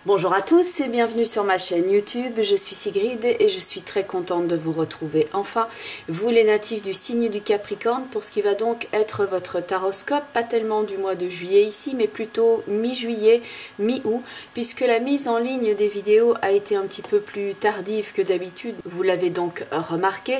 Bonjour à tous et bienvenue sur ma chaîne YouTube, je suis Sigrid et je suis très contente de vous retrouver enfin, vous les natifs du signe du Capricorne, pour ce qui va donc être votre taroscope, pas tellement du mois de juillet ici, mais plutôt mi-juillet, mi-août, puisque la mise en ligne des vidéos a été un petit peu plus tardive que d'habitude, vous l'avez donc remarqué,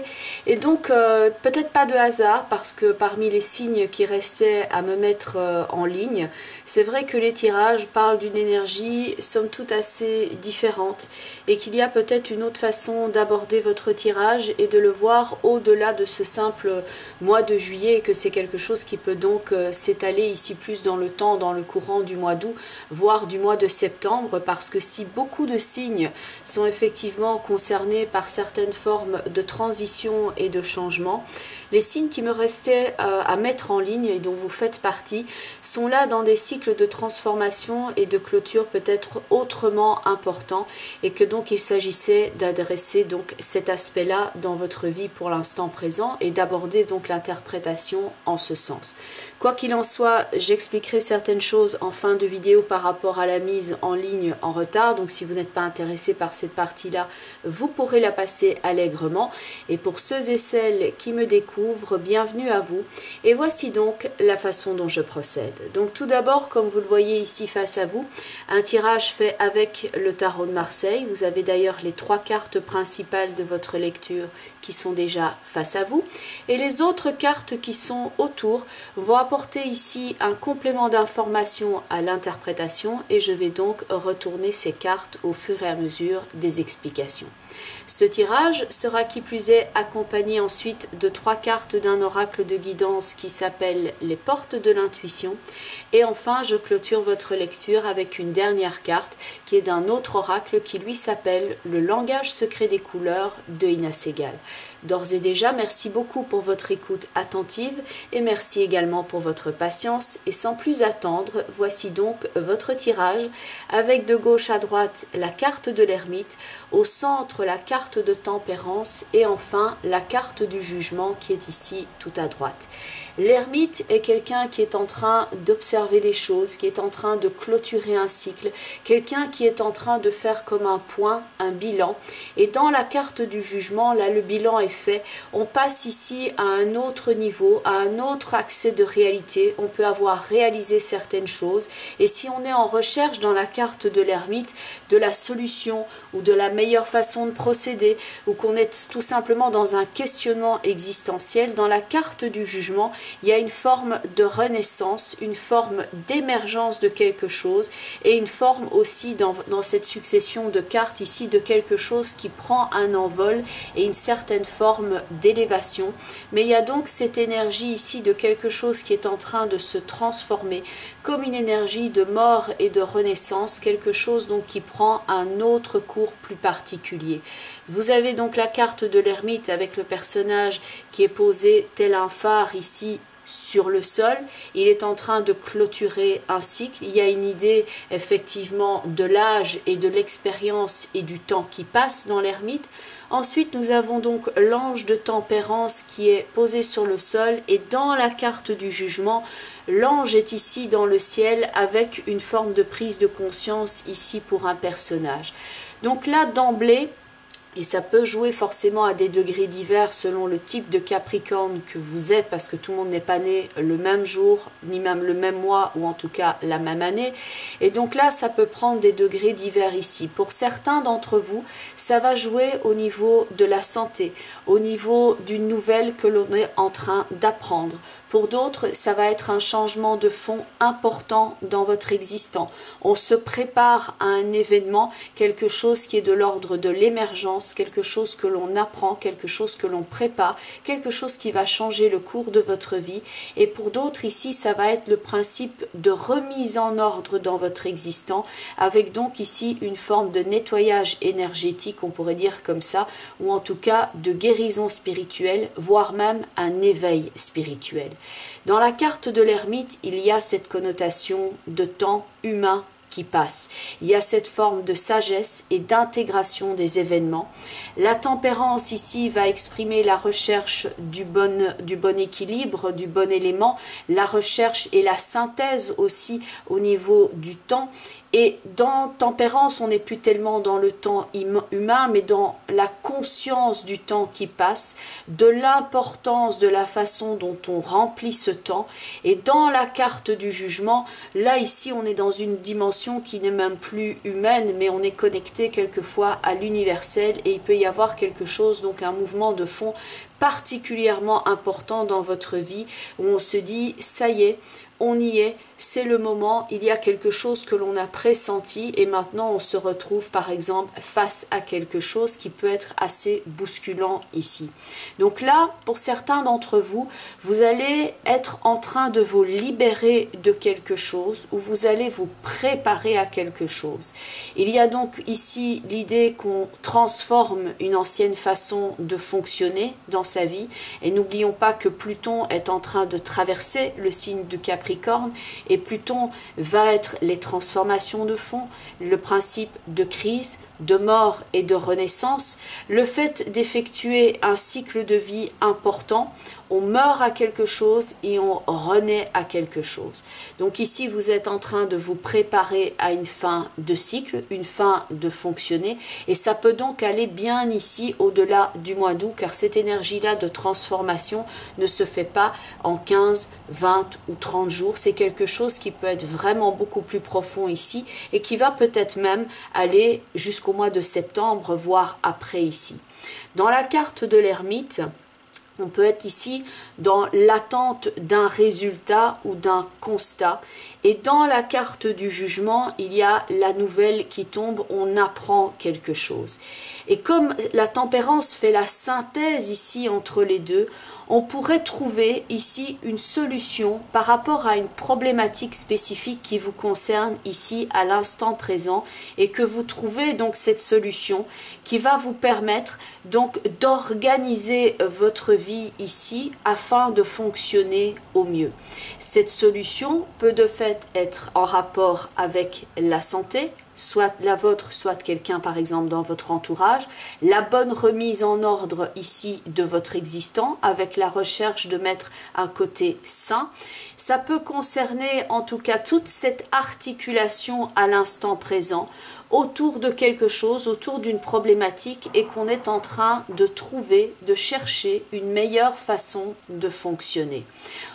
et donc peut-être pas de hasard, parce que parmi les signes qui restaient à me mettre en ligne, c'est vrai que les tirages parlent d'une énergie somme toute assez différente et qu'il y a peut-être une autre façon d'aborder votre tirage et de le voir au-delà de ce simple mois de juillet, et que c'est quelque chose qui peut donc s'étaler ici plus dans le temps, dans le courant du mois d'août, voire du mois de septembre, parce que si beaucoup de signes sont effectivement concernés par certaines formes de transition et de changement, les signes qui me restaient à mettre en ligne et dont vous faites partie sont là dans des cycles de transformation et de clôture peut-être autrement importants, et que donc il s'agissait d'adresser donc cet aspect-là dans votre vie pour l'instant présent et d'aborder donc l'interprétation en ce sens. Quoi qu'il en soit, j'expliquerai certaines choses en fin de vidéo par rapport à la mise en ligne en retard, donc si vous n'êtes pas intéressé par cette partie-là, vous pourrez la passer allègrement. Et pour ceux et celles qui me découvrent, bienvenue à vous. Et voici donc la façon dont je procède. Donc tout d'abord, comme vous le voyez ici face à vous, un tirage fait avec le tarot de Marseille. Vous avez d'ailleurs les 3 cartes principales de votre lecture qui sont déjà face à vous. Et les autres cartes qui sont autour vont apporter ici un complément d'information à l'interprétation, et je vais donc retourner ces cartes au fur et à mesure des explications. Ce tirage sera qui plus est accompagné ensuite de 3 cartes d'un oracle de guidance qui s'appelle les portes de l'intuition, et enfin je clôture votre lecture avec une dernière carte qui est d'un autre oracle qui lui s'appelle le langage secret des couleurs de Ina Segal. D'ores et déjà, merci beaucoup pour votre écoute attentive et merci également pour votre patience, et sans plus attendre, voici donc votre tirage avec de gauche à droite la carte de l'ermite, au centre la carte de tempérance et enfin la carte du jugement qui est ici tout à droite. L'ermite est quelqu'un qui est en train d'observer les choses, qui est en train de clôturer un cycle, quelqu'un qui est en train de faire comme un point, un bilan. Et dans la carte du jugement, là le bilan est fait, on passe ici à un autre niveau, à un autre accès de réalité, on peut avoir réalisé certaines choses, et si on est en recherche dans la carte de l'ermite de la solution ou de la meilleure façon de procéder, ou qu'on est tout simplement dans un questionnement existentiel, dans la carte du jugement, il y a une forme de renaissance, une forme d'émergence de quelque chose, et une forme aussi dans cette succession de cartes ici de quelque chose qui prend un envol et une certaine forme d'élévation. Mais il y a donc cette énergie ici de quelque chose qui est en train de se transformer comme une énergie de mort et de renaissance, quelque chose donc qui prend un autre cours plus particulier. Vous avez donc la carte de l'ermite avec le personnage qui est posé tel un phare ici sur le sol. Il est en train de clôturer un cycle. Il y a une idée effectivement de l'âge et de l'expérience et du temps qui passe dans l'ermite. Ensuite, nous avons donc l'ange de tempérance qui est posé sur le sol, et dans la carte du jugement, l'ange est ici dans le ciel avec une forme de prise de conscience ici pour un personnage. Donc là, d'emblée, et ça peut jouer forcément à des degrés divers selon le type de Capricorne que vous êtes, parce que tout le monde n'est pas né le même jour, ni même le même mois, ou en tout cas la même année. Et donc là, ça peut prendre des degrés divers ici. Pour certains d'entre vous, ça va jouer au niveau de la santé, au niveau d'une nouvelle que l'on est en train d'apprendre. Pour d'autres, ça va être un changement de fond important dans votre existence. On se prépare à un événement, quelque chose qui est de l'ordre de l'émergence, quelque chose que l'on apprend, quelque chose que l'on prépare, quelque chose qui va changer le cours de votre vie. Et pour d'autres, ici, ça va être le principe de remise en ordre dans votre existence, avec donc ici une forme de nettoyage énergétique, on pourrait dire comme ça, ou en tout cas de guérison spirituelle, voire même un éveil spirituel. Dans la carte de l'ermite, il y a cette connotation de temps humain qui passe. Il y a cette forme de sagesse et d'intégration des événements. La tempérance ici va exprimer la recherche du bon équilibre, du bon élément, la recherche et la synthèse aussi au niveau du temps. Et dans Tempérance, on n'est plus tellement dans le temps humain, mais dans la conscience du temps qui passe, de l'importance de la façon dont on remplit ce temps. Et dans la carte du jugement, là ici, on est dans une dimension qui n'est même plus humaine, mais on est connecté quelquefois à l'universel, et il peut y avoir quelque chose, donc un mouvement de fond particulièrement important dans votre vie, où on se dit, ça y est, on y est, c'est le moment, il y a quelque chose que l'on a pressenti et maintenant on se retrouve par exemple face à quelque chose qui peut être assez bousculant ici. Donc là, pour certains d'entre vous, vous allez être en train de vous libérer de quelque chose ou vous allez vous préparer à quelque chose. Il y a donc ici l'idée qu'on transforme une ancienne façon de fonctionner dans sa vie et n'oublions pas que Pluton est en train de traverser le signe du Capricorne. Et Pluton va être les transformations de fond, le principe de crise, de mort et de renaissance, le fait d'effectuer un cycle de vie important. On meurt à quelque chose et on renaît à quelque chose. Donc ici, vous êtes en train de vous préparer à une fin de cycle, une fin de fonctionner. Et ça peut donc aller bien ici au-delà du mois d'août, car cette énergie-là de transformation ne se fait pas en 15, 20 ou 30 jours. C'est quelque chose qui peut être vraiment beaucoup plus profond ici et qui va peut-être même aller jusqu'au mois de septembre, voire après ici. Dans la carte de l'ermite, on peut être ici dans l'attente d'un résultat ou d'un constat. Et dans la carte du jugement, il y a la nouvelle qui tombe, on apprend quelque chose. Et comme la tempérance fait la synthèse ici entre les deux, on pourrait trouver ici une solution par rapport à une problématique spécifique qui vous concerne ici à l'instant présent et que vous trouvez donc cette solution qui va vous permettre donc d'organiser votre vie ici afin de fonctionner au mieux. Cette solution peut de fait être en rapport avec la santé, soit la vôtre, soit quelqu'un par exemple dans votre entourage, la bonne remise en ordre ici de votre existant avec la recherche de mettre un côté sain. Ça peut concerner en tout cas toute cette articulation à l'instant présent autour de quelque chose, autour d'une problématique et qu'on est en train de trouver, de chercher une meilleure façon de fonctionner.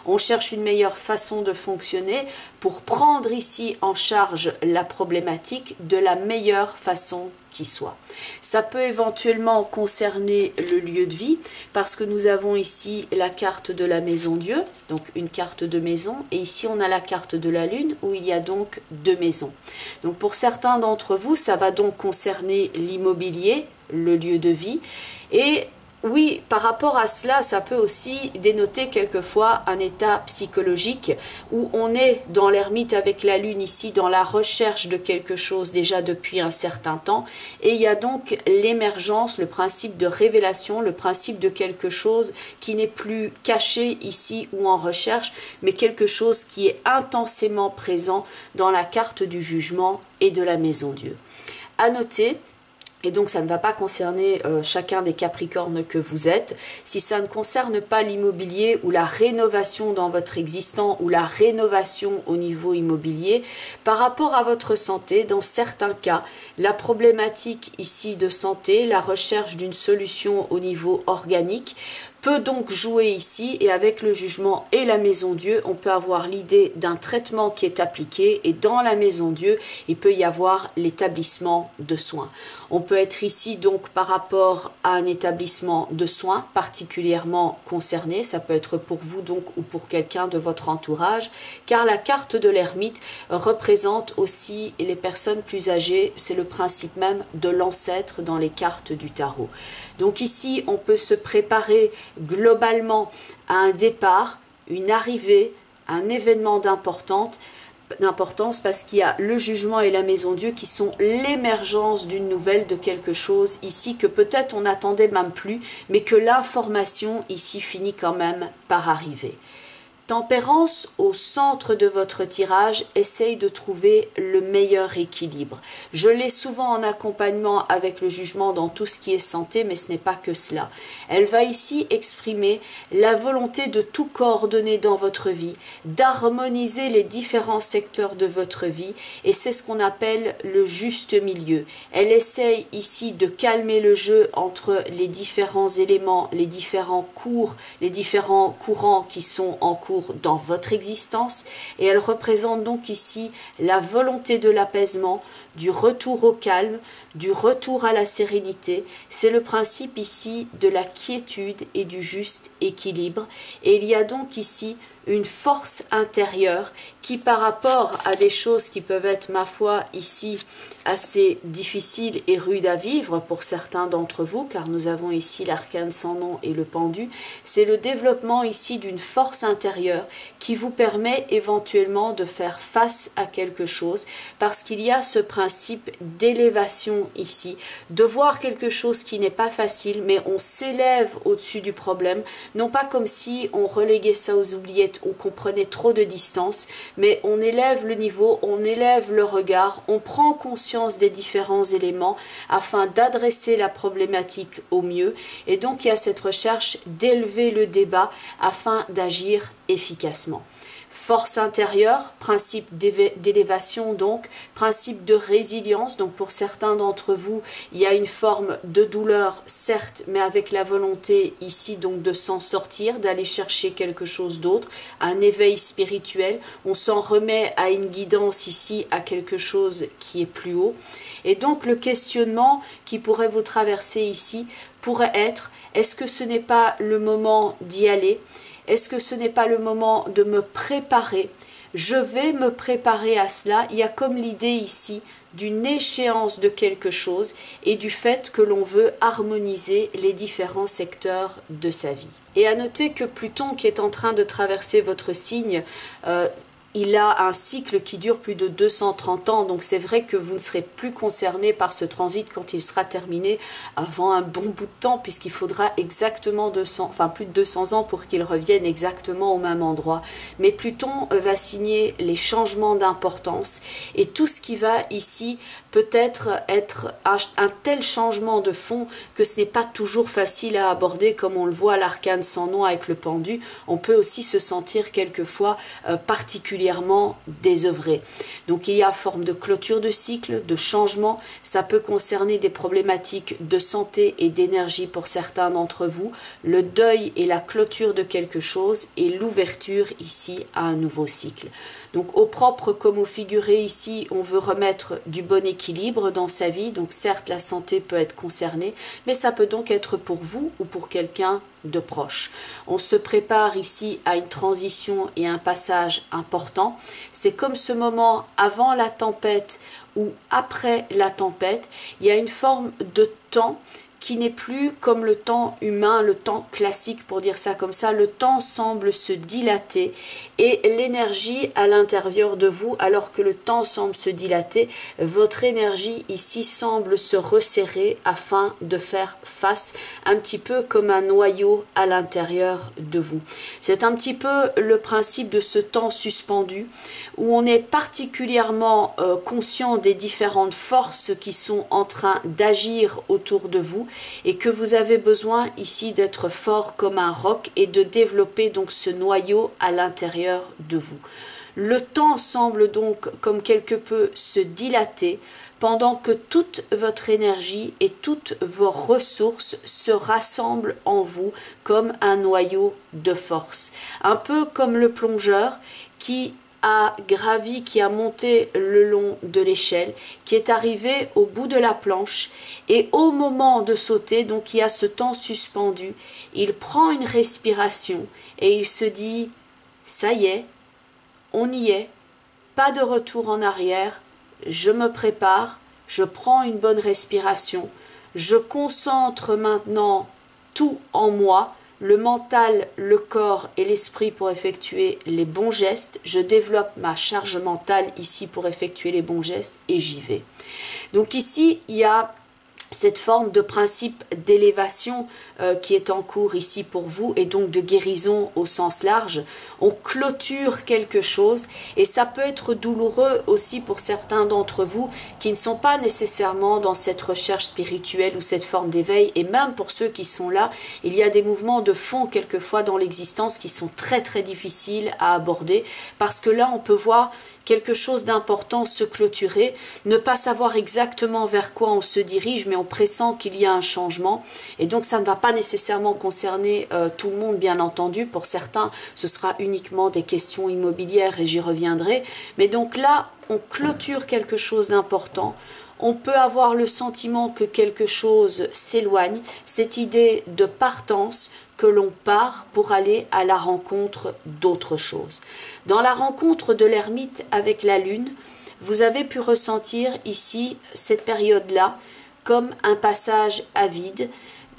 On cherche une meilleure façon de fonctionner pour prendre ici en charge la problématique de la meilleure façon qui soit. Ça peut éventuellement concerner le lieu de vie parce que nous avons ici la carte de la maison Dieu, donc une carte de maison, et ici on a la carte de la lune où il y a donc deux maisons. Donc pour certains d'entre vous, ça va donc concerner l'immobilier, le lieu de vie, et oui, par rapport à cela, ça peut aussi dénoter quelquefois un état psychologique où on est dans l'ermite avec la lune ici, dans la recherche de quelque chose déjà depuis un certain temps. Et il y a donc l'émergence, le principe de révélation, le principe de quelque chose qui n'est plus caché ici ou en recherche, mais quelque chose qui est intensément présent dans la carte du jugement et de la maison Dieu. À noter, et donc ça ne va pas concerner chacun des Capricornes que vous êtes. Si ça ne concerne pas l'immobilier ou la rénovation dans votre existant ou la rénovation au niveau immobilier, par rapport à votre santé, dans certains cas, la problématique ici de santé, la recherche d'une solution au niveau organique, peut donc jouer ici et avec le jugement et la maison Dieu, on peut avoir l'idée d'un traitement qui est appliqué et dans la maison Dieu, il peut y avoir l'établissement de soins. On peut être ici donc par rapport à un établissement de soins particulièrement concerné, ça peut être pour vous donc ou pour quelqu'un de votre entourage, car la carte de l'ermite représente aussi les personnes plus âgées, c'est le principe même de l'ancêtre dans les cartes du tarot. Donc ici, on peut se préparer globalement à un départ, une arrivée, un événement d'importance parce qu'il y a le jugement et la maison Dieu qui sont l'émergence d'une nouvelle de quelque chose ici que peut-être on n'attendait même plus, mais que l'information ici finit quand même par arriver. Tempérance, au centre de votre tirage, essaye de trouver le meilleur équilibre. Je l'ai souvent en accompagnement avec le jugement dans tout ce qui est santé, mais ce n'est pas que cela. Elle va ici exprimer la volonté de tout coordonner dans votre vie, d'harmoniser les différents secteurs de votre vie, et c'est ce qu'on appelle le juste milieu. Elle essaye ici de calmer le jeu entre les différents éléments, les différents cours, les différents courants qui sont en cours dans votre existence, et elle représente donc ici la volonté de l'apaisement, du retour au calme, du retour à la sérénité. C'est le principe ici de la quiétude et du juste équilibre, et il y a donc ici une force intérieure qui, par rapport à des choses qui peuvent être, ma foi, ici assez difficiles et rudes à vivre pour certains d'entre vous, car nous avons ici l'arcane sans nom et le pendu, c'est le développement ici d'une force intérieure qui vous permet éventuellement de faire face à quelque chose, parce qu'il y a ce principe d'élévation ici, de voir quelque chose qui n'est pas facile, mais on s'élève au-dessus du problème, non pas comme si on reléguait ça aux oubliettes ou qu'on prenait trop de distance, mais on élève le niveau, on élève le regard, on prend conscience des différents éléments afin d'adresser la problématique au mieux, et donc il y a cette recherche d'élever le débat afin d'agir efficacement. Force intérieure, principe d'élévation donc, principe de résilience. Donc pour certains d'entre vous, il y a une forme de douleur, certes, mais avec la volonté ici donc de s'en sortir, d'aller chercher quelque chose d'autre, un éveil spirituel. On s'en remet à une guidance ici, à quelque chose qui est plus haut. Et donc le questionnement qui pourrait vous traverser ici pourrait être, est-ce que ce n'est pas le moment d'y aller ? Est-ce que ce n'est pas le moment de me préparer? Je vais me préparer à cela. Il y a comme l'idée ici d'une échéance de quelque chose et du fait que l'on veut harmoniser les différents secteurs de sa vie. Et à noter que Pluton, qui est en train de traverser votre signe, il a un cycle qui dure plus de 230 ans, donc c'est vrai que vous ne serez plus concerné par ce transit quand il sera terminé avant un bon bout de temps, puisqu'il faudra exactement plus de 200 ans pour qu'il revienne exactement au même endroit. Mais Pluton va signer les changements d'importance, et tout ce qui va ici peut-être être un tel changement de fond que ce n'est pas toujours facile à aborder, comme on le voit à l'arcane sans nom avec le pendu. On peut aussi se sentir quelquefois particulièrement désœuvré. Donc il y a forme de clôture de cycle, de changement. Ça peut concerner des problématiques de santé et d'énergie pour certains d'entre vous, le deuil et la clôture de quelque chose et l'ouverture ici à un nouveau cycle. Donc au propre comme au figuré ici, on veut remettre du bon équilibre dans sa vie. Donc certes, la santé peut être concernée, mais ça peut donc être pour vous ou pour quelqu'un de proche. On se prépare ici à une transition et un passage important. C'est comme ce moment avant la tempête ou après la tempête. Il y a une forme de temps qui n'est plus comme le temps humain, le temps classique pour dire ça comme ça. Le temps semble se dilater et l'énergie à l'intérieur de vous, alors que le temps semble se dilater, votre énergie ici semble se resserrer afin de faire face, un petit peu comme un noyau à l'intérieur de vous. C'est un petit peu le principe de ce temps suspendu où on est particulièrement conscient des différentes forces qui sont en train d'agir autour de vous, et que vous avez besoin ici d'être fort comme un roc et de développer donc ce noyau à l'intérieur de vous. Le temps semble donc comme quelque peu se dilater pendant que toute votre énergie et toutes vos ressources se rassemblent en vous comme un noyau de force. Un peu comme le plongeur qui a gravi, qui a monté le long de l'échelle, qui est arrivé au bout de la planche, et au moment de sauter, donc il y a ce temps suspendu, il prend une respiration et il se dit « ça y est, on y est, pas de retour en arrière, je me prépare, je prends une bonne respiration, je concentre maintenant tout en moi, le mental, le corps et l'esprit pour effectuer les bons gestes. Je développe ma charge mentale ici pour effectuer les bons gestes et j'y vais. » Donc ici, il y a cette forme de principe d'élévation qui est en cours ici pour vous et donc de guérison au sens large. On clôture quelque chose et ça peut être douloureux aussi pour certains d'entre vous qui ne sont pas nécessairement dans cette recherche spirituelle ou cette forme d'éveil, et même pour ceux qui sont là, il y a des mouvements de fond quelquefois dans l'existence qui sont très très difficiles à aborder, parce que là on peut voir quelque chose d'important se clôturer, ne pas savoir exactement vers quoi on se dirige, mais on pressent qu'il y a un changement. Et donc ça ne va pas nécessairement concerner tout le monde, bien entendu. Pour certains, ce sera uniquement des questions immobilières et j'y reviendrai. Mais donc là, on clôture quelque chose d'important. On peut avoir le sentiment que quelque chose s'éloigne, cette idée de partance, que l'on part pour aller à la rencontre d'autre chose. Dans la rencontre de l'ermite avec la lune, vous avez pu ressentir ici, cette période-là, comme un passage à vide,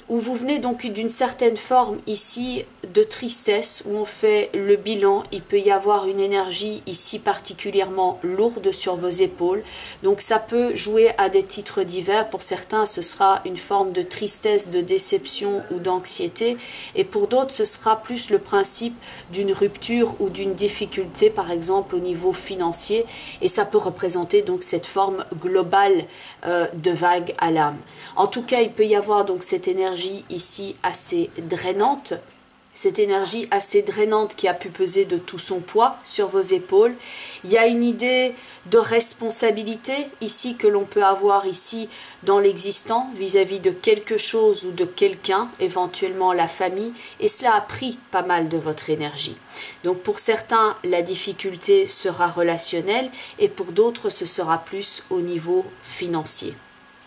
où vous venez donc d'une certaine forme ici de tristesse, où on fait le bilan. Il peut y avoir une énergie ici particulièrement lourde sur vos épaules, donc ça peut jouer à des titres divers. Pour certains ce sera une forme de tristesse, de déception ou d'anxiété, et pour d'autres ce sera plus le principe d'une rupture ou d'une difficulté, par exemple au niveau financier, et ça peut représenter donc cette forme globale de vague à l'âme. En tout cas, il peut y avoir donc cette énergie ici assez drainante, cette énergie assez drainante qui a pu peser de tout son poids sur vos épaules. Il y a une idée de responsabilité ici que l'on peut avoir ici dans l'existant vis-à-vis de quelque chose ou de quelqu'un, éventuellement la famille, et cela a pris pas mal de votre énergie. Donc pour certains, la difficulté sera relationnelle et pour d'autres, ce sera plus au niveau financier.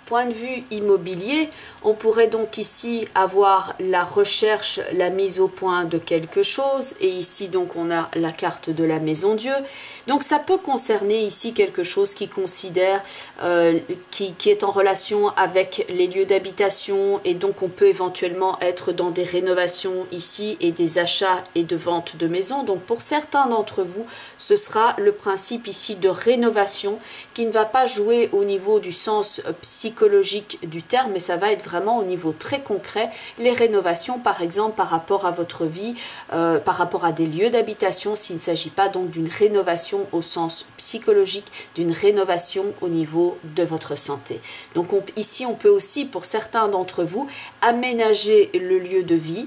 Point de vue immobilier, on pourrait donc ici avoir la recherche, la mise au point de quelque chose, et ici donc on a la carte de la maison Dieu. Donc ça peut concerner ici quelque chose qui considère, qui est en relation avec les lieux d'habitation, et donc on peut éventuellement être dans des rénovations ici et des achats et de ventes de maisons. Donc pour certains d'entre vous, ce sera le principe ici de rénovation qui ne va pas jouer au niveau du sens psychologique du terme, mais ça va être vraiment au niveau très concret. Les rénovations par exemple par rapport à votre vie, par rapport à des lieux d'habitation, s'il ne s'agit pas donc d'une rénovation au sens psychologique, d'une rénovation au niveau de votre santé. Donc ici on peut aussi pour certains d'entre vous aménager le lieu de vie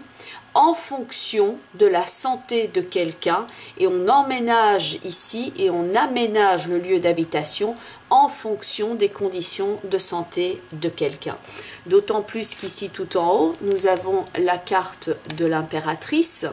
en fonction de la santé de quelqu'un, et on emménage ici et on aménage le lieu d'habitation en fonction des conditions de santé de quelqu'un. D'autant plus qu'ici tout en haut, nous avons la carte de l'impératrice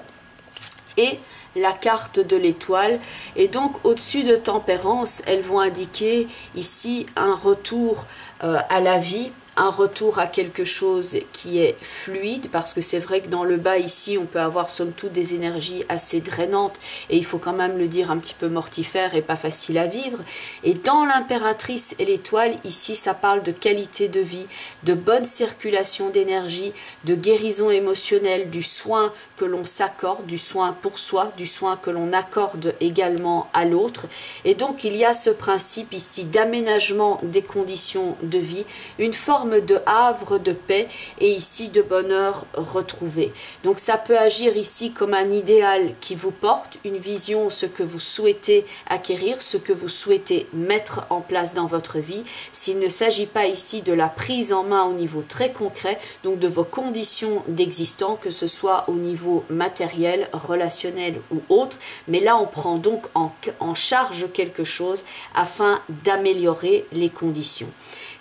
et la carte de l'étoile, et donc au-dessus de tempérance, elles vont indiquer ici un retour à la vie, un retour à quelque chose qui est fluide, parce que c'est vrai que dans le bas ici on peut avoir somme toute des énergies assez drainantes et il faut quand même le dire un petit peu mortifères et pas facile à vivre. Et dans l'impératrice et l'étoile ici ça parle de qualité de vie, de bonne circulation d'énergie, de guérison émotionnelle, du soin que l'on s'accorde, du soin pour soi, du soin que l'on accorde également à l'autre. Et donc il y a ce principe ici d'aménagement des conditions de vie, une forme de havre de paix et ici de bonheur retrouvé. Donc ça peut agir ici comme un idéal qui vous porte, une vision, ce que vous souhaitez acquérir, ce que vous souhaitez mettre en place dans votre vie. S'il ne s'agit pas ici de la prise en main au niveau très concret, donc de vos conditions d'existence, que ce soit au niveau matériel, relationnel ou autre, mais là on prend donc en charge quelque chose afin d'améliorer les conditions.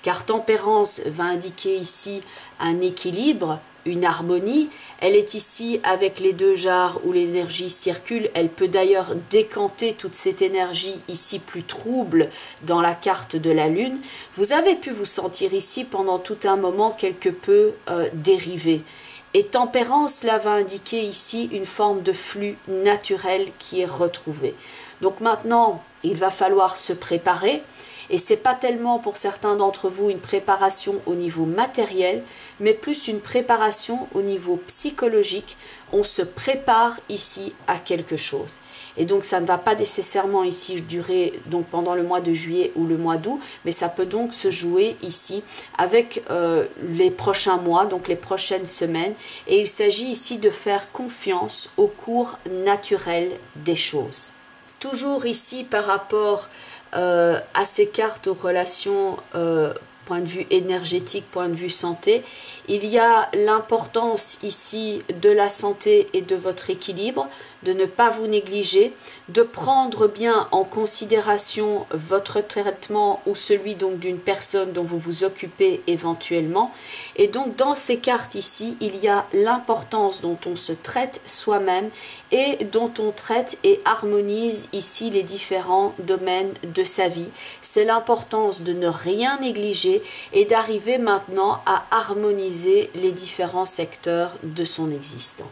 Car tempérance va indiquer ici un équilibre, une harmonie. Elle est ici avec les deux jarres où l'énergie circule. Elle peut d'ailleurs décanter toute cette énergie ici plus trouble dans la carte de la lune. Vous avez pu vous sentir ici pendant tout un moment quelque peu dérivé. Et tempérance, là, va indiquer ici une forme de flux naturel qui est retrouvé. Donc maintenant, il va falloir se préparer. Et c'est pas tellement pour certains d'entre vous une préparation au niveau matériel, mais plus une préparation au niveau psychologique. On se prépare ici à quelque chose. Et donc ça ne va pas nécessairement ici durer donc pendant le mois de juillet ou le mois d'août, mais ça peut donc se jouer ici avec les prochains mois, donc les prochaines semaines. Et il s'agit ici de faire confiance au cours naturel des choses. Toujours ici par rapport à ces cartes aux relations point de vue énergétique, point de vue santé, il y a l'importance ici de la santé et de votre équilibre, de ne pas vous négliger, de prendre bien en considération votre traitement ou celui donc d'une personne dont vous vous occupez éventuellement. Et donc dans ces cartes ici, il y a l'importance dont on se traite soi-même et dont on traite et harmonise ici les différents domaines de sa vie. C'est l'importance de ne rien négliger et d'arriver maintenant à harmoniser les différents secteurs de son existence.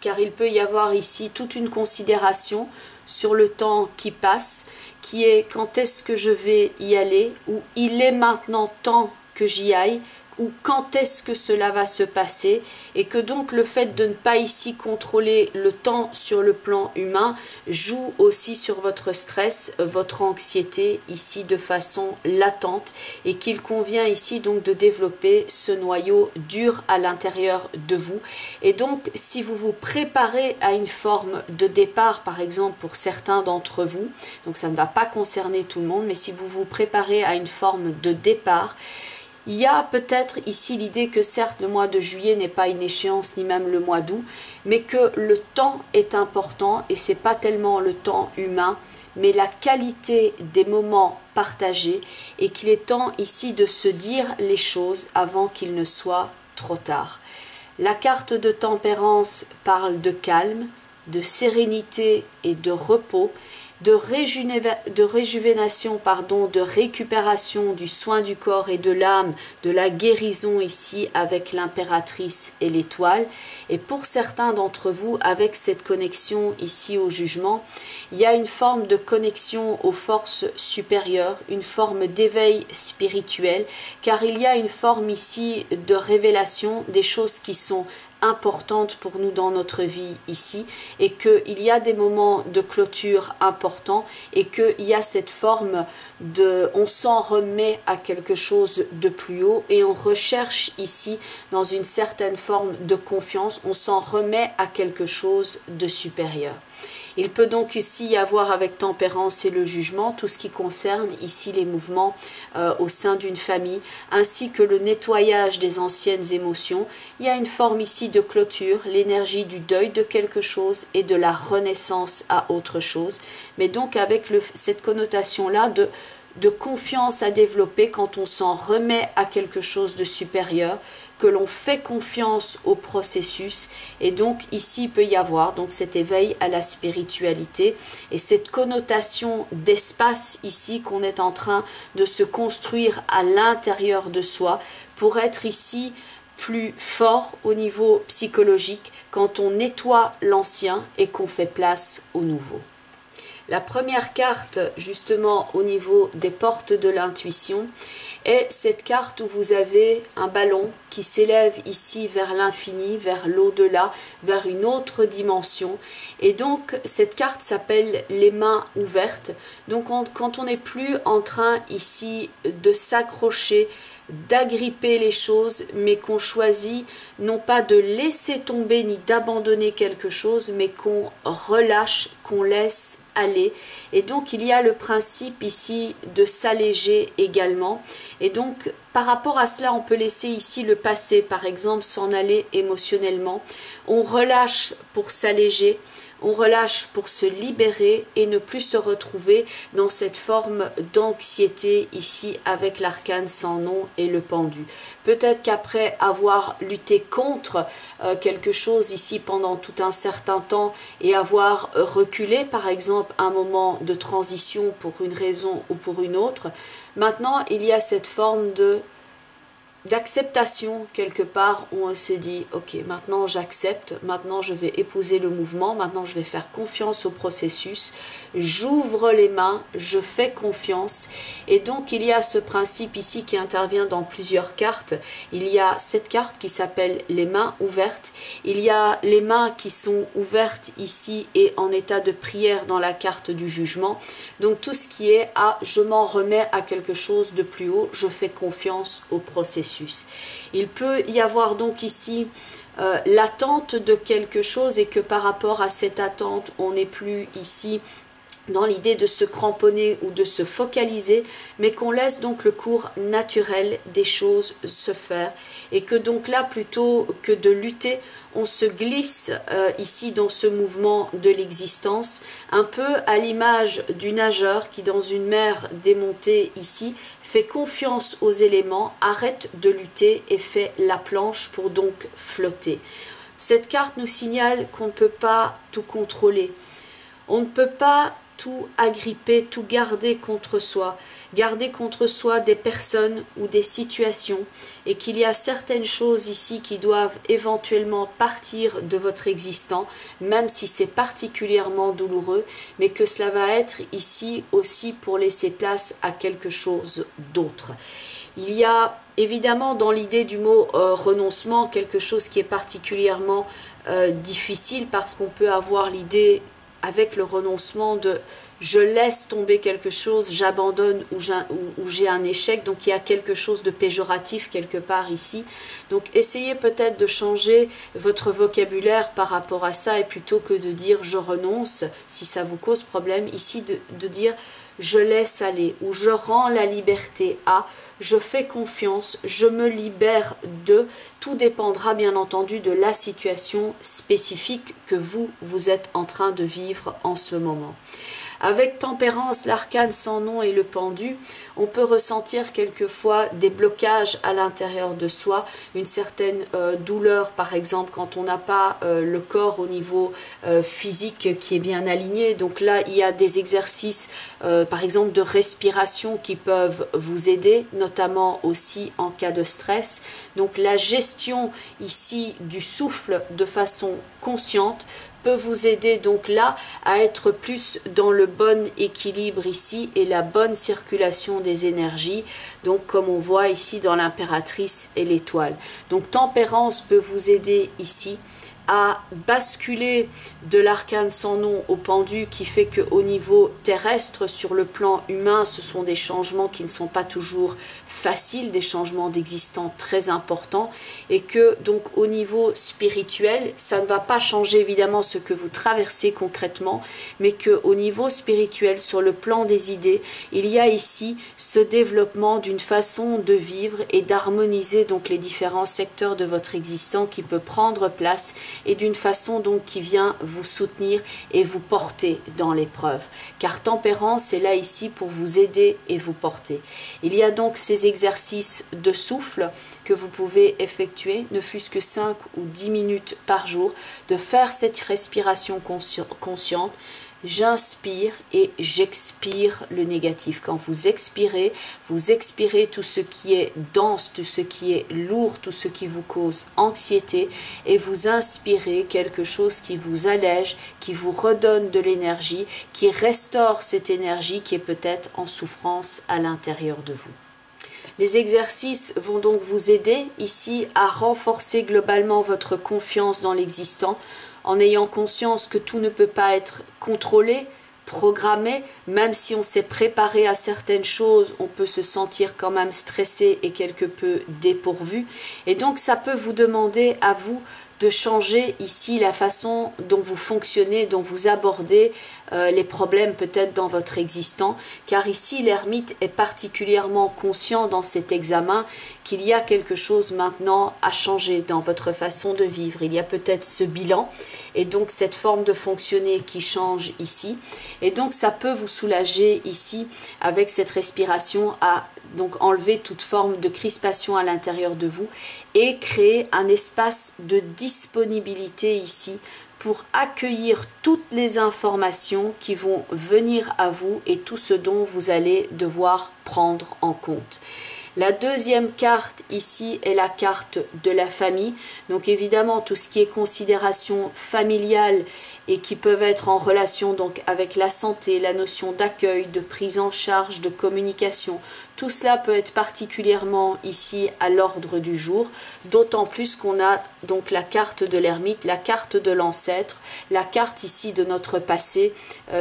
Car il peut y avoir ici toute une considération sur le temps qui passe, qui est quand est-ce que je vais y aller, ou il est maintenant temps que j'y aille, ou quand est-ce que cela va se passer, et que donc le fait de ne pas ici contrôler le temps sur le plan humain joue aussi sur votre stress, votre anxiété ici de façon latente, et qu'il convient ici donc de développer ce noyau dur à l'intérieur de vous. Et donc si vous vous préparez à une forme de départ, par exemple pour certains d'entre vous, donc ça ne va pas concerner tout le monde, mais si vous vous préparez à une forme de départ, il y a peut-être ici l'idée que certes le mois de juillet n'est pas une échéance ni même le mois d'août, mais que le temps est important et c'est pas tellement le temps humain, mais la qualité des moments partagés, et qu'il est temps ici de se dire les choses avant qu'il ne soit trop tard. La carte de tempérance parle de calme, de sérénité et de repos, de réjuvénation, de récupération du soin du corps et de l'âme, de la guérison ici avec l'impératrice et l'étoile. Et pour certains d'entre vous, avec cette connexion ici au jugement, il y a une forme de connexion aux forces supérieures, une forme d'éveil spirituel, car il y a une forme ici de révélation des choses qui sont importante pour nous dans notre vie ici, et qu'il y a des moments de clôture importants, et qu'il y a cette forme de on s'en remet à quelque chose de plus haut, et on recherche ici dans une certaine forme de confiance, on s'en remet à quelque chose de supérieur. Il peut donc ici y avoir avec tempérance et le jugement tout ce qui concerne ici les mouvements au sein d'une famille, ainsi que le nettoyage des anciennes émotions. Il y a une forme ici de clôture, l'énergie du deuil de quelque chose et de la renaissance à autre chose, mais donc avec cette connotation-là de confiance à développer quand on s'en remet à quelque chose de supérieur, que l'on fait confiance au processus. Et donc ici il peut y avoir donc cet éveil à la spiritualité et cette connotation d'espace ici qu'on est en train de se construire à l'intérieur de soi pour être ici plus fort au niveau psychologique quand on nettoie l'ancien et qu'on fait place au nouveau. La première carte, justement, au niveau des portes de l'intuition, est cette carte où vous avez un ballon qui s'élève ici vers l'infini, vers l'au-delà, vers une autre dimension. Et donc, cette carte s'appelle les mains ouvertes. Donc, quand on n'est plus en train ici de s'accrocher, d'agripper les choses, mais qu'on choisit non pas de laisser tomber ni d'abandonner quelque chose, mais qu'on relâche, qu'on laisse aller. Et donc il y a le principe ici de s'alléger également. Et donc par rapport à cela, on peut laisser ici le passé, par exemple, s'en aller émotionnellement. On relâche pour s'alléger. On relâche pour se libérer et ne plus se retrouver dans cette forme d'anxiété ici avec l'arcane sans nom et le pendu. Peut-être qu'après avoir lutté contre quelque chose ici pendant tout un certain temps et avoir reculé, par exemple, un moment de transition pour une raison ou pour une autre, maintenant il y a cette forme de d'acceptation quelque part, où on s'est dit ok, maintenant j'accepte, maintenant je vais épouser le mouvement, maintenant je vais faire confiance au processus, j'ouvre les mains, je fais confiance. Et donc il y a ce principe ici qui intervient dans plusieurs cartes. Il y a cette carte qui s'appelle les mains ouvertes, il y a les mains qui sont ouvertes ici et en état de prière dans la carte du jugement. Donc tout ce qui est je m'en remets à quelque chose de plus haut, je fais confiance au processus. Il peut y avoir donc ici l'attente de quelque chose, et que par rapport à cette attente, on n'est plus ici dans l'idée de se cramponner ou de se focaliser, mais qu'on laisse donc le cours naturel des choses se faire, et que donc là, plutôt que de lutter, on se glisse ici dans ce mouvement de l'existence, un peu à l'image du nageur qui dans une mer démontée ici fait confiance aux éléments, arrête de lutter et fait la planche pour donc flotter. Cette carte nous signale qu'on ne peut pas tout contrôler, on ne peut pas tout agripper, tout garder contre soi des personnes ou des situations, et qu'il y a certaines choses ici qui doivent éventuellement partir de votre existence, même si c'est particulièrement douloureux, mais que cela va être ici aussi pour laisser place à quelque chose d'autre. Il y a évidemment dans l'idée du mot renoncement quelque chose qui est particulièrement difficile, parce qu'on peut avoir l'idée avec le renoncement de je laisse tomber quelque chose, j'abandonne ou j'ai un échec, donc il y a quelque chose de péjoratif quelque part ici. Donc essayez peut-être de changer votre vocabulaire par rapport à ça, et plutôt que de dire je renonce, si ça vous cause problème, ici de dire je laisse aller, ou je rends la liberté à, je fais confiance, je me libère de. Tout dépendra bien entendu de la situation spécifique que vous êtes en train de vivre en ce moment. Avec Tempérance, l'arcane sans nom et le pendu, on peut ressentir quelquefois des blocages à l'intérieur de soi, une certaine douleur par exemple quand on n'a pas le corps au niveau physique qui est bien aligné. Donc là il y a des exercices par exemple de respiration qui peuvent vous aider, notamment aussi en cas de stress. Donc la gestion ici du souffle de façon consciente peut vous aider donc là à être plus dans le bon équilibre ici et la bonne circulation des énergies, donc comme on voit ici dans l'impératrice et l'étoile. Donc Tempérance peut vous aider ici à basculer de l'arcane sans nom au pendu, qui fait qu'au niveau terrestre, sur le plan humain, ce sont des changements qui ne sont pas toujours faciles, des changements d'existence très importants, et que donc au niveau spirituel, ça ne va pas changer évidemment ce que vous traversez concrètement, mais que au niveau spirituel, sur le plan des idées, il y a ici ce développement d'une façon de vivre et d'harmoniser donc les différents secteurs de votre existence qui peut prendre place, et d'une façon donc qui vient vous soutenir et vous porter dans l'épreuve. Car Tempérance est là ici pour vous aider et vous porter. Il y a donc ces exercices de souffle que vous pouvez effectuer, ne fût-ce que 5 ou 10 minutes par jour, de faire cette respiration consciente. J'inspire et j'expire le négatif. Quand vous expirez tout ce qui est dense, tout ce qui est lourd, tout ce qui vous cause anxiété, et vous inspirez quelque chose qui vous allège, qui vous redonne de l'énergie, qui restaure cette énergie qui est peut-être en souffrance à l'intérieur de vous. Les exercices vont donc vous aider ici à renforcer globalement votre confiance dans l'existant, en ayant conscience que tout ne peut pas être contrôlé, programmé. Même si on s'est préparé à certaines choses, on peut se sentir quand même stressé et quelque peu dépourvu. Et donc ça peut vous demander à vous de changer ici la façon dont vous fonctionnez, dont vous abordez les problèmes peut-être dans votre existence, car ici l'ermite est particulièrement conscient dans cet examen qu'il y a quelque chose maintenant à changer dans votre façon de vivre. Il y a peut-être ce bilan et donc cette forme de fonctionner qui change ici, et donc ça peut vous soulager ici avec cette respiration à donc enlever toute forme de crispation à l'intérieur de vous et créer un espace de disponibilité ici pour accueillir toutes les informations qui vont venir à vous et tout ce dont vous allez devoir prendre en compte. La deuxième carte ici est la carte de la famille. Donc évidemment tout ce qui est considération familiale et qui peuvent être en relation donc avec la santé, la notion d'accueil, de prise en charge, de communication. Tout cela peut être particulièrement ici à l'ordre du jour, d'autant plus qu'on a donc la carte de l'ermite, la carte de l'ancêtre, la carte ici de notre passé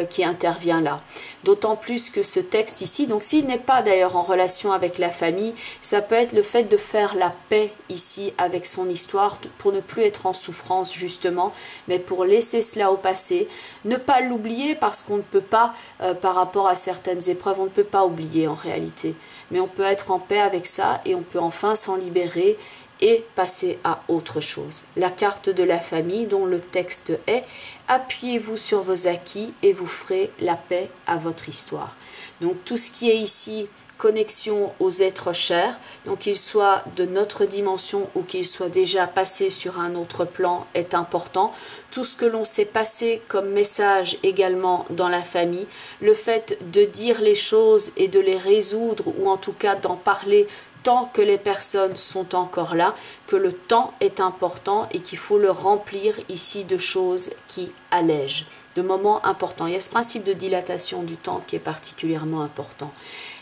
qui intervient là. D'autant plus que ce texte ici, donc s'il n'est pas d'ailleurs en relation avec la famille, ça peut être le fait de faire la paix ici avec son histoire pour ne plus être en souffrance justement, mais pour laisser cela au passé, ne pas l'oublier parce qu'on ne peut pas, par rapport à certaines épreuves, on ne peut pas oublier en réalité. Mais on peut être en paix avec ça et on peut enfin s'en libérer et passer à autre chose. La carte de la famille dont le texte est « Appuyez-vous sur vos acquis et vous ferez la paix à votre histoire ». Donc tout ce qui est ici connexion aux êtres chers, donc qu'ils soient de notre dimension ou qu'ils soient déjà passés sur un autre plan est important. Tout ce que l'on sait passer comme message également dans la famille, le fait de dire les choses et de les résoudre ou en tout cas d'en parler tant que les personnes sont encore là, que le temps est important et qu'il faut le remplir ici de choses qui allègent, de moments importants. Il y a ce principe de dilatation du temps qui est particulièrement important.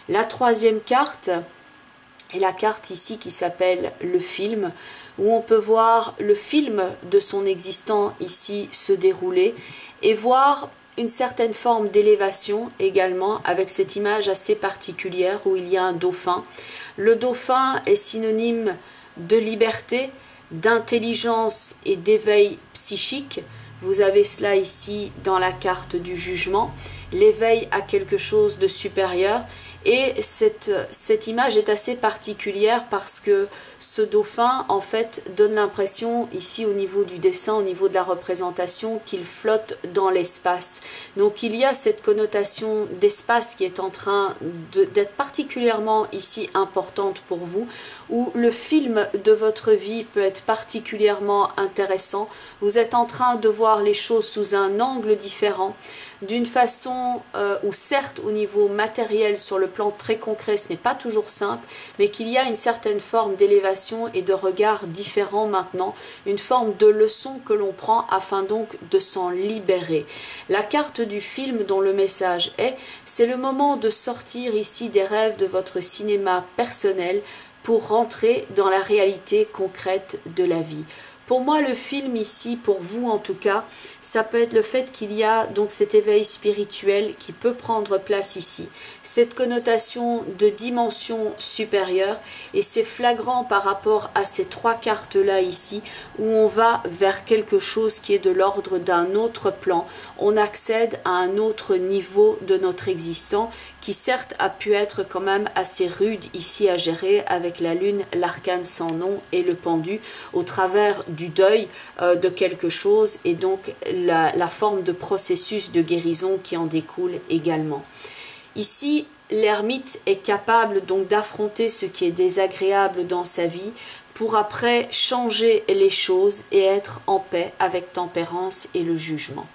La troisième carte est la carte ici qui s'appelle le film, où on peut voir le film de son existant ici se dérouler et voir une certaine forme d'élévation également avec cette image assez particulière où il y a un dauphin. Le dauphin est synonyme de liberté, d'intelligence et d'éveil psychique. Vous avez cela ici dans la carte du jugement, l'éveil à quelque chose de supérieur. Et cette image est assez particulière parce que ce dauphin, en fait, donne l'impression, ici au niveau du dessin, au niveau de la représentation, qu'il flotte dans l'espace. Donc il y a cette connotation d'espace qui est en train d'être particulièrement ici importante pour vous, où le film de votre vie peut être particulièrement intéressant. Vous êtes en train de voir les choses sous un angle différent, d'une façon où certes au niveau matériel, sur le plan très concret, ce n'est pas toujours simple, mais qu'il y a une certaine forme d'élévation et de regard différent maintenant, une forme de leçon que l'on prend afin donc de s'en libérer. La carte du film dont le message est, c'est le moment de sortir ici des rêves de votre cinéma personnel pour rentrer dans la réalité concrète de la vie. Pour moi, le film ici, pour vous en tout cas, ça peut être le fait qu'il y a donc cet éveil spirituel qui peut prendre place ici. Cette connotation de dimension supérieure et c'est flagrant par rapport à ces trois cartes-là ici où on va vers quelque chose qui est de l'ordre d'un autre plan. On accède à un autre niveau de notre existence qui certes a pu être quand même assez rude ici à gérer avec la lune, l'arcane sans nom et le pendu au travers du deuil de quelque chose et donc la forme de processus de guérison qui en découle également. Ici, l'ermite est capable donc d'affronter ce qui est désagréable dans sa vie pour après changer les choses et être en paix avec tempérance et le jugement.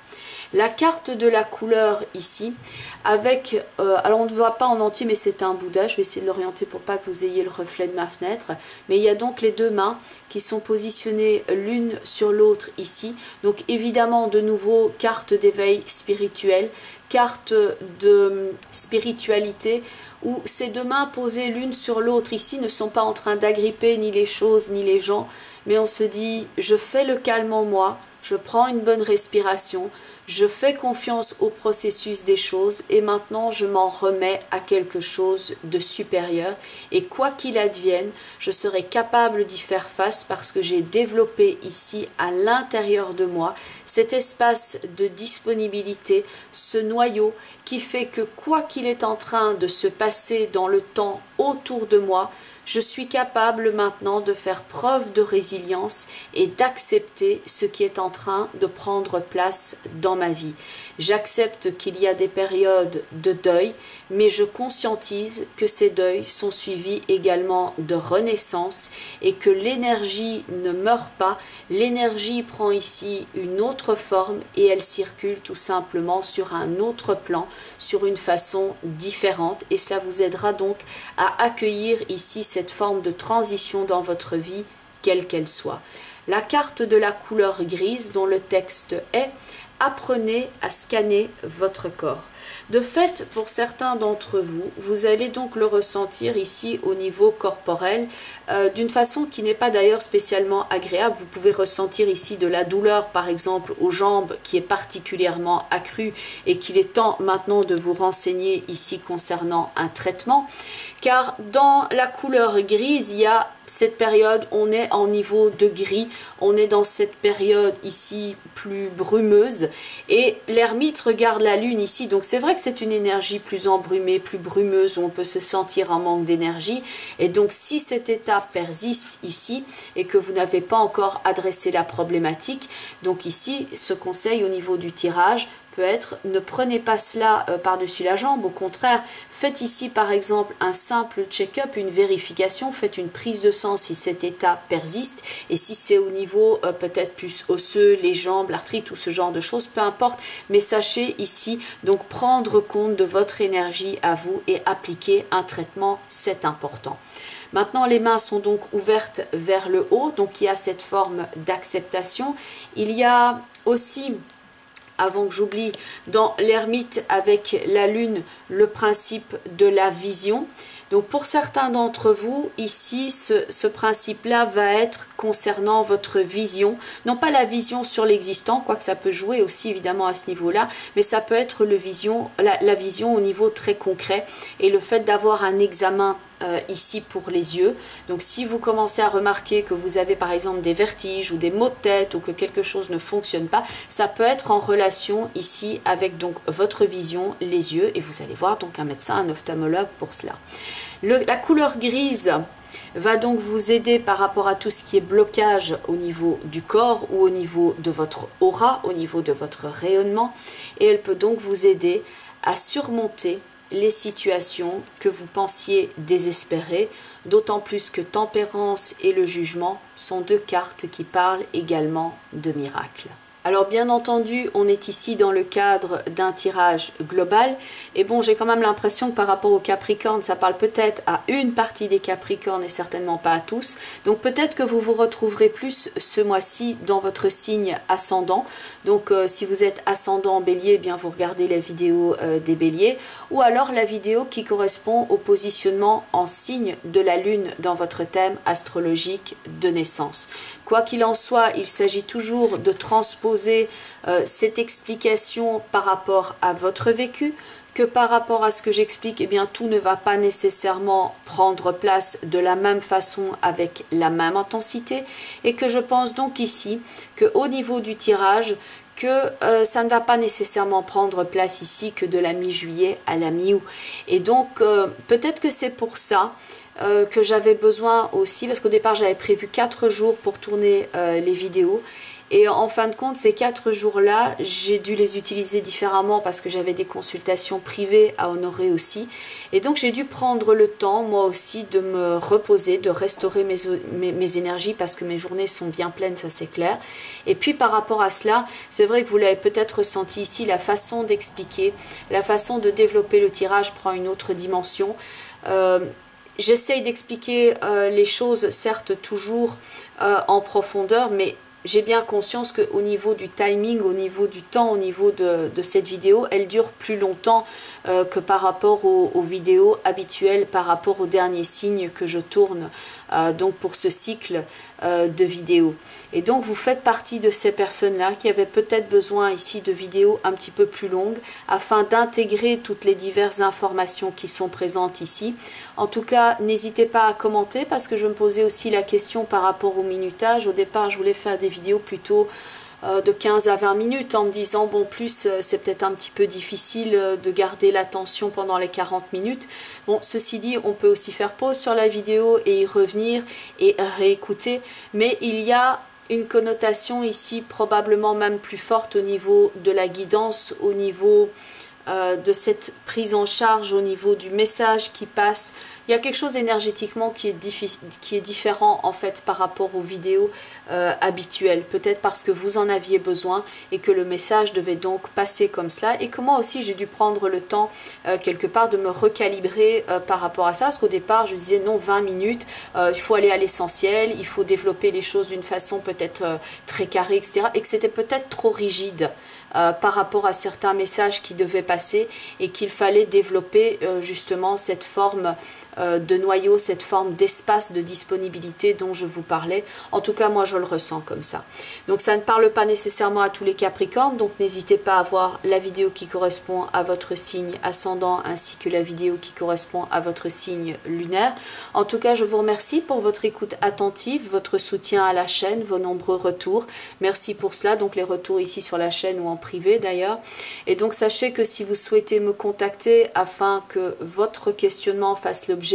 La carte de la couleur ici, avec, alors on ne voit pas en entier mais c'est un Bouddha, je vais essayer de l'orienter pour pas que vous ayez le reflet de ma fenêtre, mais il y a donc les deux mains qui sont positionnées l'une sur l'autre ici, donc évidemment de nouveau carte d'éveil spirituel, carte de spiritualité, où ces deux mains posées l'une sur l'autre ici ne sont pas en train d'agripper ni les choses ni les gens, mais on se dit je fais le calme en moi, je prends une bonne respiration, je fais confiance au processus des choses et maintenant je m'en remets à quelque chose de supérieur et quoi qu'il advienne, je serai capable d'y faire face parce que j'ai développé ici à l'intérieur de moi cet espace de disponibilité, ce noyau qui fait que quoi qu'il est en train de se passer dans le temps autour de moi, je suis capable maintenant de faire preuve de résilience et d'accepter ce qui est en train de prendre place dans ma vie. J'accepte qu'il y a des périodes de deuil, mais je conscientise que ces deuils sont suivis également de renaissance et que l'énergie ne meurt pas. L'énergie prend ici une autre forme et elle circule tout simplement sur un autre plan, sur une façon différente, et cela vous aidera donc à accueillir ici cette forme de transition dans votre vie, quelle qu'elle soit. La carte de la couleur grise dont le texte est: apprenez à scanner votre corps. De fait, pour certains d'entre vous, vous allez donc le ressentir ici au niveau corporel d'une façon qui n'est pas d'ailleurs spécialement agréable. Vous pouvez ressentir ici de la douleur, par exemple, aux jambes qui est particulièrement accrue et qu'il est temps maintenant de vous renseigner ici concernant un traitement. Car dans la couleur grise, il y a cette période, on est en niveau de gris, on est dans cette période ici plus brumeuse, et l'ermite regarde la lune ici, donc c'est vrai que c'est une énergie plus embrumée, plus brumeuse, où on peut se sentir en manque d'énergie, et donc si cet état persiste ici, et que vous n'avez pas encore adressé la problématique, donc ici, ce conseil au niveau du tirage peut être: ne prenez pas cela par-dessus la jambe, au contraire, faites ici par exemple un simple check-up, une vérification, faites une prise de sang si cet état persiste, et si c'est au niveau peut-être plus osseux, les jambes, l'arthrite ou ce genre de choses, peu importe, mais sachez ici donc prendre compte de votre énergie à vous et appliquer un traitement, c'est important. Maintenant, les mains sont donc ouvertes vers le haut, donc il y a cette forme d'acceptation. Il y a aussi, avant que j'oublie, dans l'ermite avec la lune, le principe de la vision. Donc pour certains d'entre vous, ici, ce principe-là va être concernant votre vision. Non pas la vision sur l'existant, quoique ça peut jouer aussi évidemment à ce niveau-là, mais ça peut être la vision au niveau très concret et le fait d'avoir un examen ici pour les yeux. Donc si vous commencez à remarquer que vous avez par exemple des vertiges ou des maux de tête ou que quelque chose ne fonctionne pas, ça peut être en relation ici avec donc votre vision, les yeux, et vous allez voir donc un médecin, un ophtalmologue pour cela. La couleur grise va donc vous aider par rapport à tout ce qui est blocage au niveau du corps ou au niveau de votre aura, au niveau de votre rayonnement, et elle peut donc vous aider à surmonter les situations que vous pensiez désespérées, d'autant plus que Tempérance et le Jugement sont deux cartes qui parlent également de miracles. Alors bien entendu, on est ici dans le cadre d'un tirage global, et bon, j'ai quand même l'impression que par rapport aux Capricornes, ça parle peut-être à une partie des Capricornes et certainement pas à tous. Donc peut-être que vous vous retrouverez plus ce mois-ci dans votre signe ascendant. Donc si vous êtes ascendant en Bélier, eh bien vous regardez la vidéo des Béliers, ou alors la vidéo qui correspond au positionnement en signe de la Lune dans votre thème astrologique de naissance. Quoi qu'il en soit, il s'agit toujours de transposer cette explication par rapport à votre vécu, que par rapport à ce que j'explique, eh bien tout ne va pas nécessairement prendre place de la même façon avec la même intensité, et que je pense donc ici qu'au niveau du tirage, que ça ne va pas nécessairement prendre place ici que de la mi-juillet à la mi-août. Et donc peut-être que c'est pour ça que j'avais besoin aussi, parce qu'au départ j'avais prévu 4 jours pour tourner les vidéos, et en fin de compte ces 4 jours-là, j'ai dû les utiliser différemment parce que j'avais des consultations privées à honorer aussi, et donc j'ai dû prendre le temps moi aussi de me reposer, de restaurer mes énergies, parce que mes journées sont bien pleines, ça c'est clair. Et puis par rapport à cela, c'est vrai que vous l'avez peut-être ressenti ici, la façon d'expliquer, la façon de développer le tirage prend une autre dimension. J'essaye d'expliquer les choses, certes toujours en profondeur, mais j'ai bien conscience qu'au niveau du timing, au niveau du temps, au niveau de cette vidéo, elle dure plus longtemps que par rapport aux vidéos habituelles, par rapport aux derniers signes que je tourne donc pour ce cycle de vidéos. Et donc vous faites partie de ces personnes-là qui avaient peut-être besoin ici de vidéos un petit peu plus longues afin d'intégrer toutes les diverses informations qui sont présentes ici. En tout cas, n'hésitez pas à commenter, parce que je me posais aussi la question par rapport au minutage. Au départ, je voulais faire des vidéos plutôt de 15 à 20 minutes en me disant bon, plus c'est peut-être un petit peu difficile de garder l'attention pendant les 40 minutes. Bon, ceci dit, on peut aussi faire pause sur la vidéo et y revenir et réécouter, mais il y a une connotation ici probablement même plus forte au niveau de la guidance, au niveau de cette prise en charge, au niveau du message qui passe. Il y a quelque chose énergétiquement qui est différent en fait par rapport aux vidéos habituelles. Peut-être parce que vous en aviez besoin et que le message devait donc passer comme cela. Et que moi aussi j'ai dû prendre le temps quelque part de me recalibrer par rapport à ça. Parce qu'au départ je disais non, 20 minutes, il faut aller à l'essentiel, il faut développer les choses d'une façon peut-être très carrée, etc. Et que c'était peut-être trop rigide. Par rapport à certains messages qui devaient passer et qu'il fallait développer justement cette forme de noyau, cette forme d'espace de disponibilité dont je vous parlais. En tout cas, moi, je le ressens comme ça. Donc, ça ne parle pas nécessairement à tous les Capricornes, donc n'hésitez pas à voir la vidéo qui correspond à votre signe ascendant ainsi que la vidéo qui correspond à votre signe lunaire. En tout cas, je vous remercie pour votre écoute attentive, votre soutien à la chaîne, vos nombreux retours. Merci pour cela, donc les retours ici sur la chaîne ou en privé d'ailleurs. Et donc, sachez que si vous souhaitez me contacter afin que votre questionnement fasse l'objet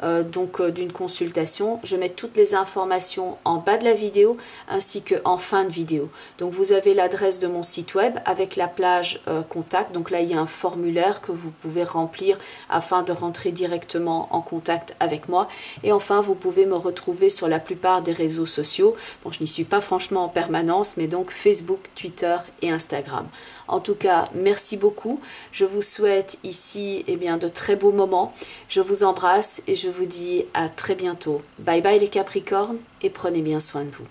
d'une consultation, je mets toutes les informations en bas de la vidéo ainsi que en fin de vidéo. Donc vous avez l'adresse de mon site web avec la plage contact. Donc là il y a un formulaire que vous pouvez remplir afin de rentrer directement en contact avec moi. Et enfin vous pouvez me retrouver sur la plupart des réseaux sociaux. Bon, je n'y suis pas franchement en permanence, mais donc Facebook, Twitter et Instagram. En tout cas, merci beaucoup. Je vous souhaite ici de très beaux moments. Je vous embrasse et je vous dis à très bientôt. Bye bye les Capricornes et prenez bien soin de vous.